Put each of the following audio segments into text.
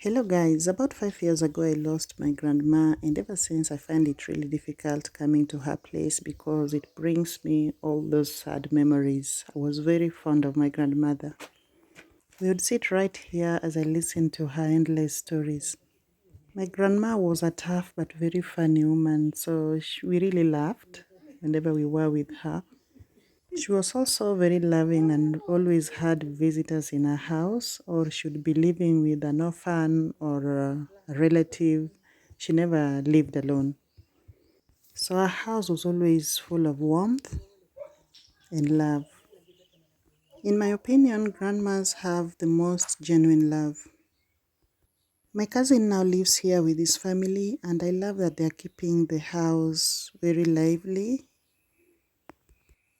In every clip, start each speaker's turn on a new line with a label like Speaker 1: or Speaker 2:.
Speaker 1: Hello guys, about 5 years ago I lost my grandma, and ever since I find it really difficult coming to her place because it brings me all those sad memories. I was very fond of my grandmother. We would sit right here as I listened to her endless stories. My grandma was a tough but very funny woman, so we really laughed whenever we were with her. She was also very loving and always had visitors in her house, or should be living with an orphan or a relative. She never lived alone. So her house was always full of warmth and love. In my opinion, grandmas have the most genuine love. My cousin now lives here with his family, and I love that they're keeping the house very lively.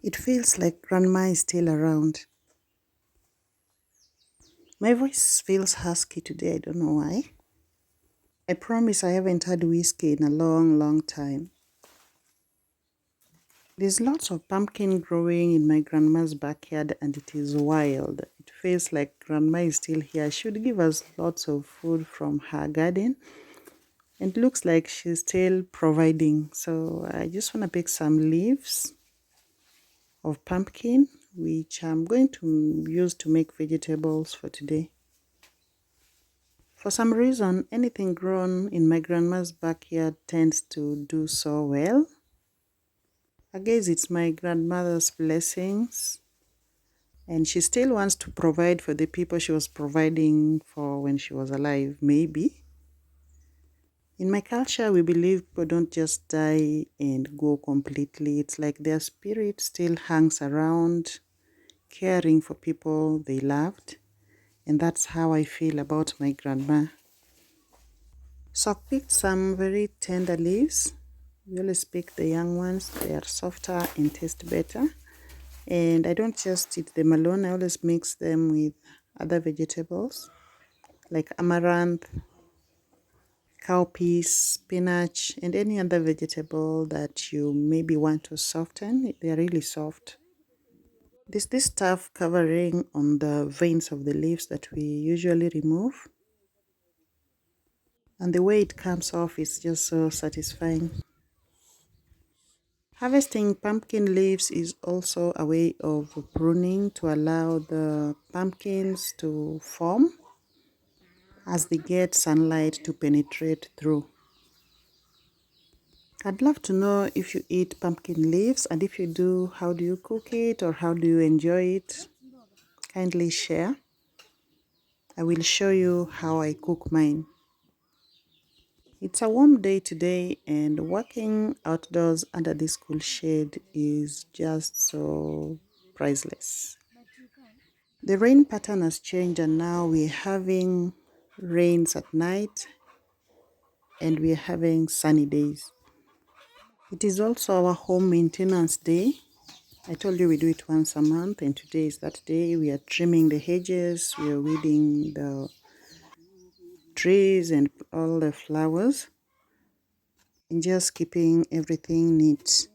Speaker 1: It feels like grandma is still around. My voice feels husky today, I don't know why. I promise I haven't had whiskey in a long, long time. There's lots of pumpkin growing in my grandma's backyard and it is wild. It feels like grandma is still here. She would give us lots of food from her garden and looks like she's still providing. So I just want to pick some leaves of pumpkin, which I'm going to use to make vegetables for today. For some reason, anything grown in my grandma's backyard tends to do so well. I guess it's my grandmother's blessings, and she still wants to provide for the people she was providing for when she was alive, maybe. In my culture, we believe people don't just die and go completely. It's like their spirit still hangs around, caring for people they loved. And that's how I feel about my grandma. So I picked some very tender leaves. We always pick the young ones. They are softer and taste better. And I don't just eat them alone. I always mix them with other vegetables like amaranth, cowpeas, spinach, and any other vegetable that you maybe want to soften. They are really soft. There's this stuff covering on the veins of the leaves that we usually remove. And the way it comes off is just so satisfying. Harvesting pumpkin leaves is also a way of pruning to allow the pumpkins to form as they get sunlight to penetrate through. I'd love to know if you eat pumpkin leaves, and if you do, how do you cook it or how do you enjoy it? Kindly share. I will show you how I cook mine. It's a warm day today, and working outdoors under this cool shade is just so priceless. The rain pattern has changed, and now we're having rains at night and we're having sunny days. It is also our home maintenance day. I told you we do it once a month, and today is that day. We are trimming the hedges, we are weeding the trees and all the flowers, and just keeping everything neat.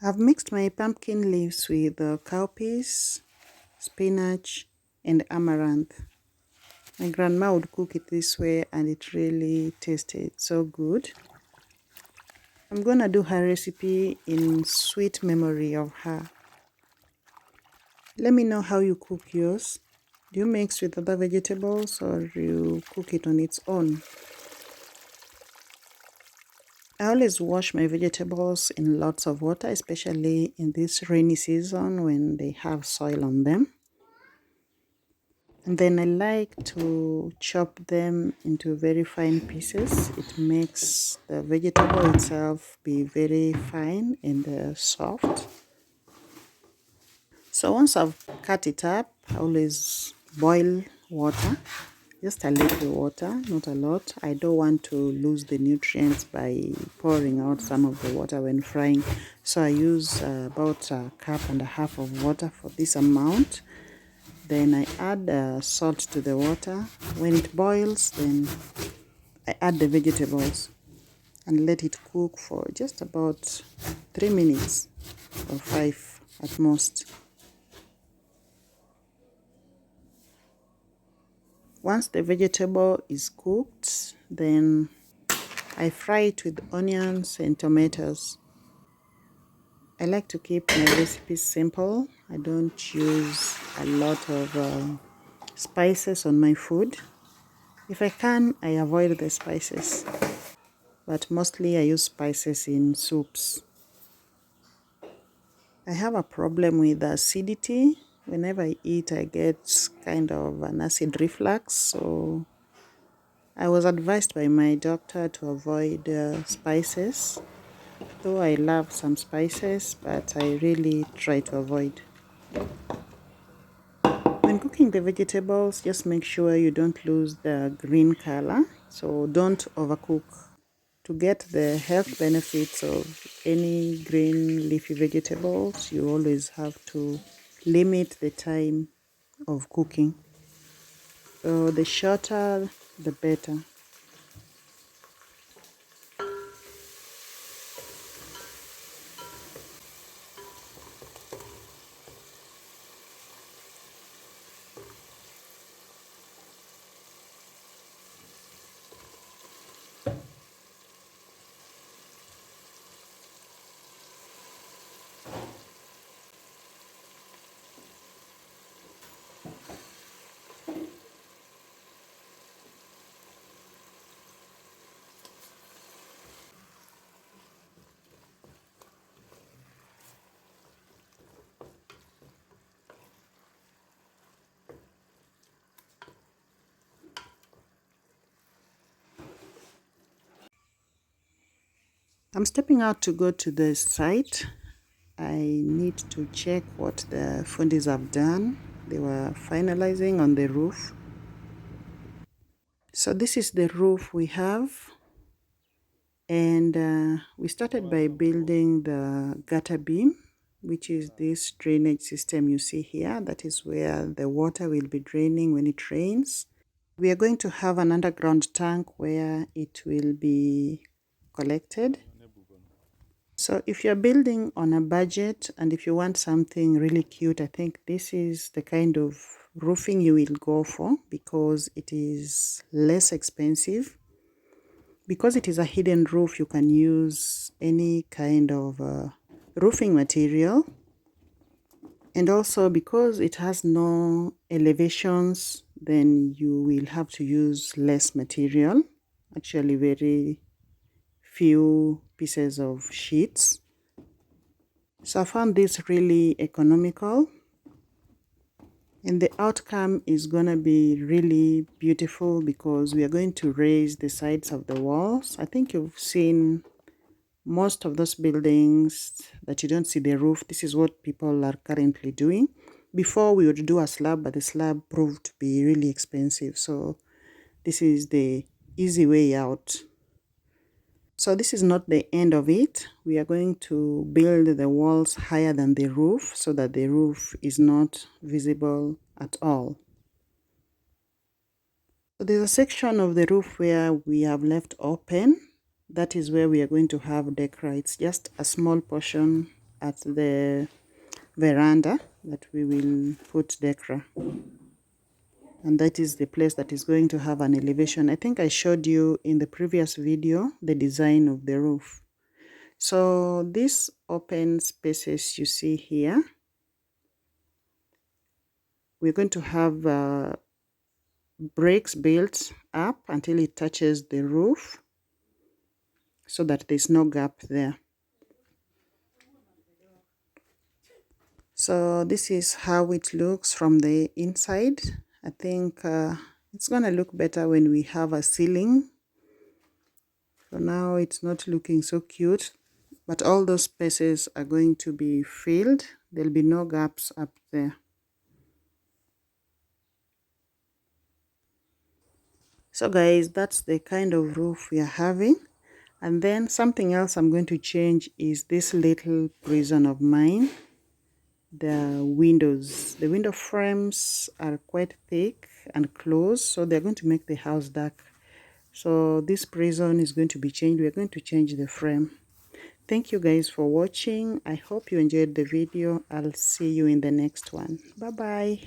Speaker 1: I've mixed my pumpkin leaves with cowpeas, spinach, and amaranth. My grandma would cook it this way and it really tasted so good. I'm gonna do her recipe in sweet memory of her. Let me know how you cook yours. Do you mix with other vegetables or you cook it on its own? I always wash my vegetables in lots of water, especially in this rainy season when they have soil on them. And then I like to chop them into very fine pieces. It makes the vegetable itself be very fine and soft. So once I've cut it up, I always boil water, just a little water, not a lot. I don't want to lose the nutrients by pouring out some of the water when frying. So I use about a cup and a half of water for this amount. Then I add salt to the water. When it boils, then I add the vegetables and let it cook for just about 3 minutes or 5 at most. Once the vegetable is cooked, then I fry it with onions and tomatoes. I like to keep my recipes simple. I don't use a lot of spices on my food. If I can, I avoid the spices, but mostly I use spices in soups. I have a problem with acidity. Whenever I eat, I get kind of an acid reflux, so I was advised by my doctor to avoid spices, though I love some spices, but I really try to avoid. When cooking the vegetables, just make sure you don't lose the green color, so don't overcook. To get the health benefits of any green leafy vegetables, you always have to limit the time of cooking. So the shorter, the better. I'm stepping out to go to the site. I need to check what the fundis have done. They were finalizing on the roof. So this is the roof we have. And we started by building the gutter beam, which is this drainage system you see here. That is where the water will be draining when it rains. We are going to have an underground tank where it will be collected. So if you're building on a budget and if you want something really cute, I think this is the kind of roofing you will go for because it is less expensive. Because it is a hidden roof, you can use any kind of roofing material. And also because it has no elevations, then you will have to use less material. Actually, very few pieces of sheets. So I found this really economical. And the outcome is going to be really beautiful because we are going to raise the sides of the walls. I think you've seen most of those buildings that you don't see the roof. This is what people are currently doing. Before we would do a slab, but the slab proved to be really expensive. So this is the easy way out. So this is not the end of it. We are going to build the walls higher than the roof so that the roof is not visible at all. So there's a section of the roof where we have left open. That is where we are going to have DECRA. It's just a small portion at the veranda that we will put DECRA. And that is the place that is going to have an elevation. I think I showed you in the previous video the design of the roof. So these open spaces you see here, we're going to have bricks built up until it touches the roof so that there's no gap there. So this is how it looks from the inside. I think it's gonna look better when we have a ceiling. For now it's not looking so cute, but all those spaces are going to be filled. There'll be no gaps up there. So guys, that's the kind of roof we are having. And then something else I'm going to change is this little prison of mine. the windows. The window frames are quite thick and close, so they're going to make the house dark. So this prison is going to be changed. We're going to change the frame. Thank you guys for watching. I hope you enjoyed the video. I'll see you in the next one. Bye bye.